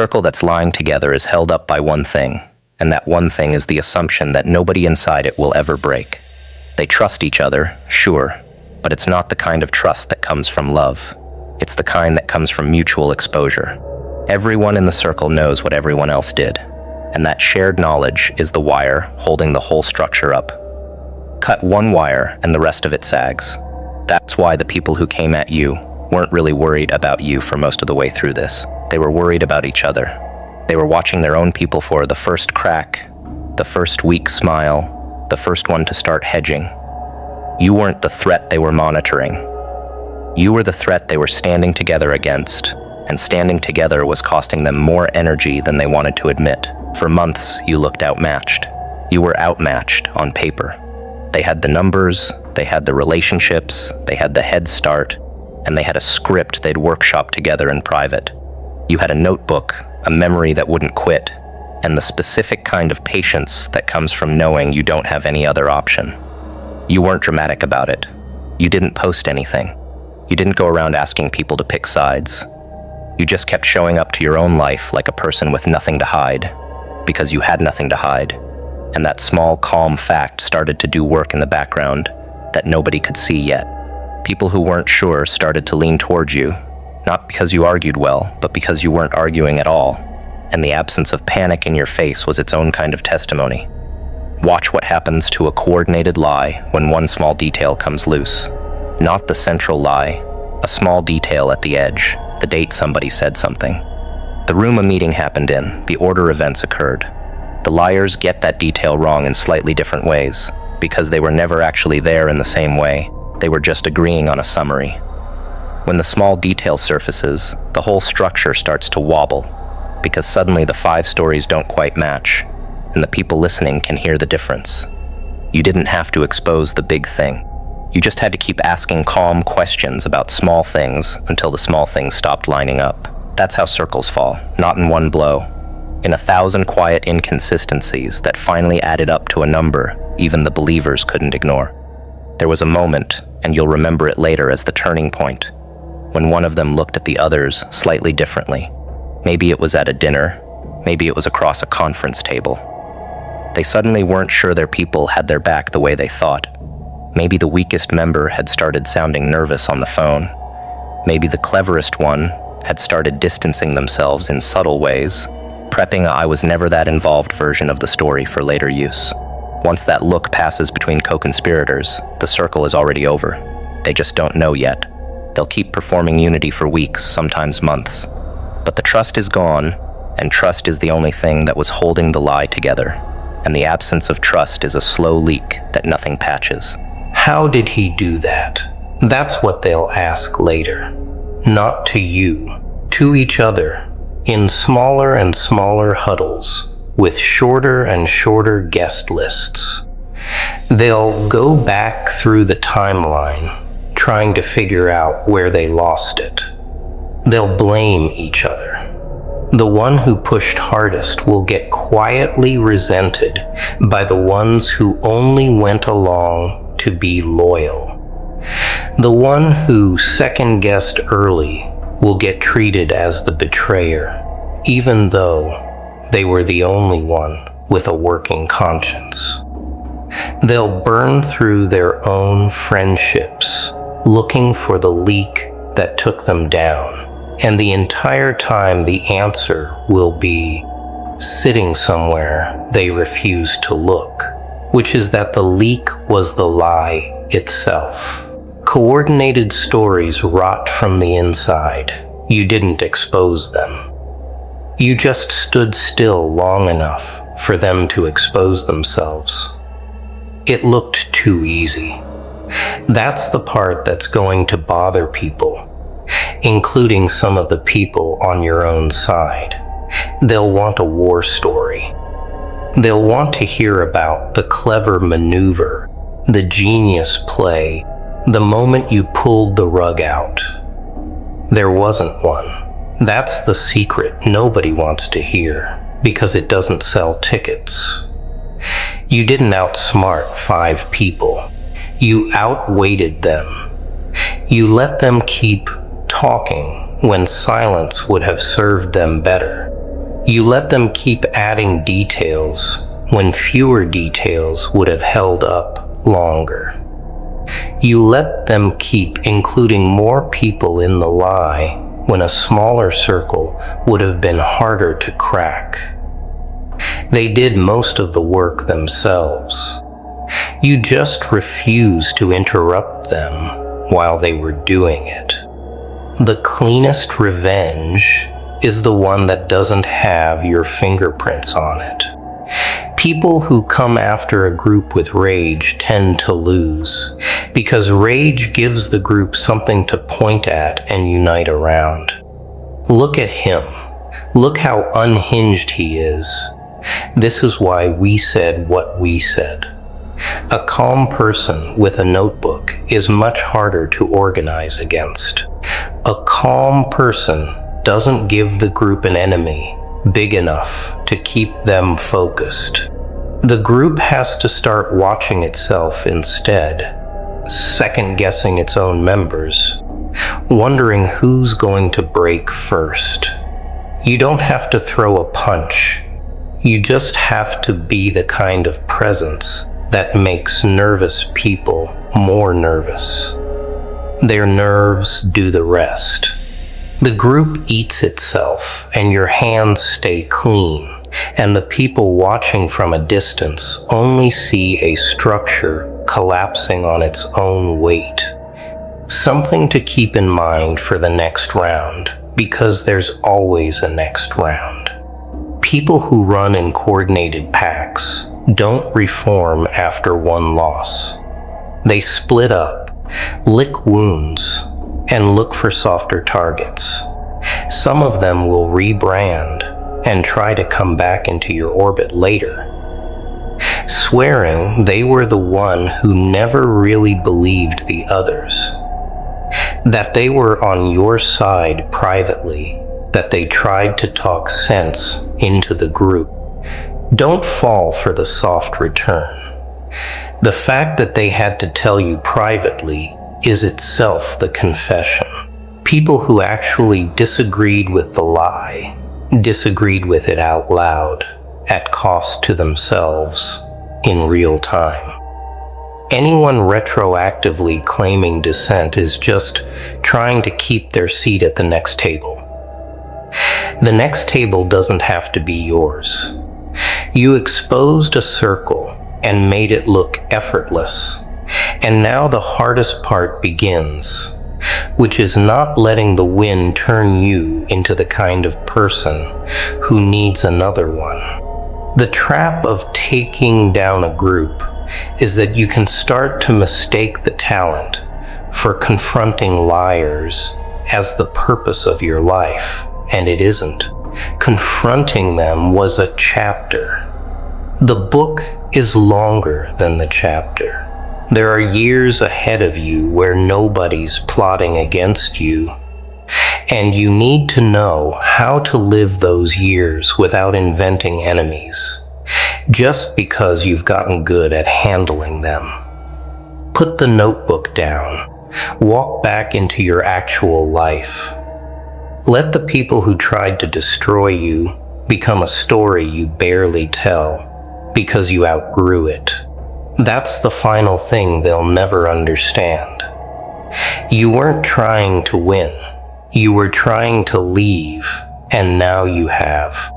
circle that's lying together is held up by one thing, and that one thing is the assumption that nobody inside it will ever break. They trust each other, sure, but it's not the kind of trust that comes from love. It's the kind that comes from mutual exposure. Everyone in the circle knows what everyone else did, and that shared knowledge is the wire holding the whole structure up. Cut one wire and the rest of it sags. That's why the people who came at you weren't really worried about you for most of the way through this. They were worried about each other. They were watching their own people for the first crack, the first weak smile, the first one to start hedging. You weren't the threat they were monitoring. You were the threat they were standing together against, and standing together was costing them more energy than they wanted to admit. For months, you looked outmatched. You were outmatched on paper. They had the numbers, they had the relationships, they had the head start, and they had a script they'd workshop together in private. You had a notebook, a memory that wouldn't quit, and the specific kind of patience that comes from knowing you don't have any other option. You weren't dramatic about it. You didn't post anything. You didn't go around asking people to pick sides. You just kept showing up to your own life like a person with nothing to hide, because you had nothing to hide, and that small, calm fact started to do work in the background that nobody could see yet. People who weren't sure started to lean towards you, not because you argued well, but because you weren't arguing at all, and the absence of panic in your face was its own kind of testimony. Watch what happens to a coordinated lie when one small detail comes loose. Not the central lie, a small detail at the edge, the date somebody said something. The room a meeting happened in, the order events occurred. The liars get that detail wrong in slightly different ways, because they were never actually there in the same way, they were just agreeing on a summary. When the small detail surfaces, the whole structure starts to wobble, because suddenly the 5 stories don't quite match, and the people listening can hear the difference. You didn't have to expose the big thing. You just had to keep asking calm questions about small things until the small things stopped lining up. That's how circles fall, not in one blow. In 1,000 quiet inconsistencies that finally added up to a number even the believers couldn't ignore. There was a moment, and you'll remember it later as the turning point, when one of them looked at the others slightly differently. Maybe it was at a dinner, maybe it was across a conference table. They suddenly weren't sure their people had their back the way they thought. Maybe the weakest member had started sounding nervous on the phone. Maybe the cleverest one had started distancing themselves in subtle ways, prepping a "I was never that involved" version of the story for later use. Once that look passes between co-conspirators, the circle is already over. They just don't know yet. They'll keep performing unity for weeks, sometimes months. But the trust is gone, and trust is the only thing that was holding the lie together. And the absence of trust is a slow leak that nothing patches. How did he do that? That's what they'll ask later. Not to you, to each other, in smaller and smaller huddles, with shorter and shorter guest lists. They'll go back through the timeline, trying to figure out where they lost it. They'll blame each other. The one who pushed hardest will get quietly resented by the ones who only went along to be loyal. The one who second-guessed early will get treated as the betrayer, even though they were the only one with a working conscience. They'll burn through their own friendships, looking for the leak that took them down, and the entire time the answer will be sitting somewhere they refuse to look, which is that the leak was the lie itself. Coordinated stories rot from the inside. You didn't expose them. You just stood still long enough for them to expose themselves. It looked too easy. That's the part that's going to bother people, including some of the people on your own side. They'll want a war story. They'll want to hear about the clever maneuver, the genius play, the moment you pulled the rug out. There wasn't one. That's the secret nobody wants to hear, because it doesn't sell tickets. You didn't outsmart 5 people. You outweighted them. You let them keep talking when silence would have served them better. You let them keep adding details when fewer details would have held up longer. You let them keep including more people in the lie when a smaller circle would have been harder to crack. They did most of the work themselves. You just refused to interrupt them while they were doing it. The cleanest revenge is the one that doesn't have your fingerprints on it. People who come after a group with rage tend to lose, because rage gives the group something to point at and unite around. Look at him. Look how unhinged he is. This is why we said what we said. A calm person with a notebook is much harder to organize against. A calm person doesn't give the group an enemy big enough to keep them focused. The group has to start watching itself instead, second-guessing its own members, wondering who's going to break first. You don't have to throw a punch. You just have to be the kind of presence that makes nervous people more nervous. Their nerves do the rest. The group eats itself, and your hands stay clean, and the people watching from a distance only see a structure collapsing on its own weight. Something to keep in mind for the next round, because there's always a next round. People who run in coordinated packs don't reform after one loss. They split up, lick wounds, and look for softer targets. Some of them will rebrand and try to come back into your orbit later, swearing they were the one who never really believed the others, that they were on your side privately, that they tried to talk sense into the group. Don't fall for the soft return. The fact that they had to tell you privately is itself the confession. People who actually disagreed with the lie, disagreed with it out loud, at cost to themselves, in real time. Anyone retroactively claiming dissent is just trying to keep their seat at the next table. The next table doesn't have to be yours. You exposed a circle and made it look effortless. And now the hardest part begins, which is not letting the wind turn you into the kind of person who needs another one. The trap of taking down a group is that you can start to mistake the talent for confronting liars as the purpose of your life, and it isn't. Confronting them was a chapter. The book is longer than the chapter. There are years ahead of you where nobody's plotting against you, and you need to know how to live those years without inventing enemies, just because you've gotten good at handling them. Put the notebook down. Walk back into your actual life. Let the people who tried to destroy you become a story you barely tell because you outgrew it. That's the final thing they'll never understand. You weren't trying to win. You were trying to leave, and now you have.